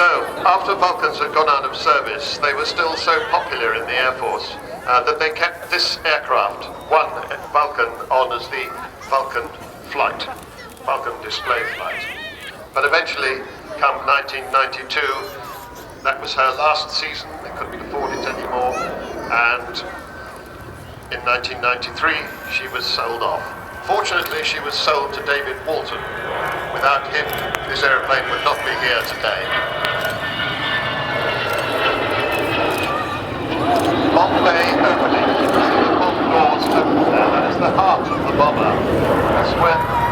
So, after Vulcans had gone out of service, they were still so popular in the Air Force that they kept this aircraft, one Vulcan, on as the Vulcan flight, Vulcan display flight. But eventually, come 1992, that was her last season, they couldn't afford it anymore, and in 1993, she was sold off. Fortunately, she was sold to David Walton. Without him, this aeroplane would not be here today. Bombay opening. You see the bomb doors open there. That is the heart of the bomber. That's where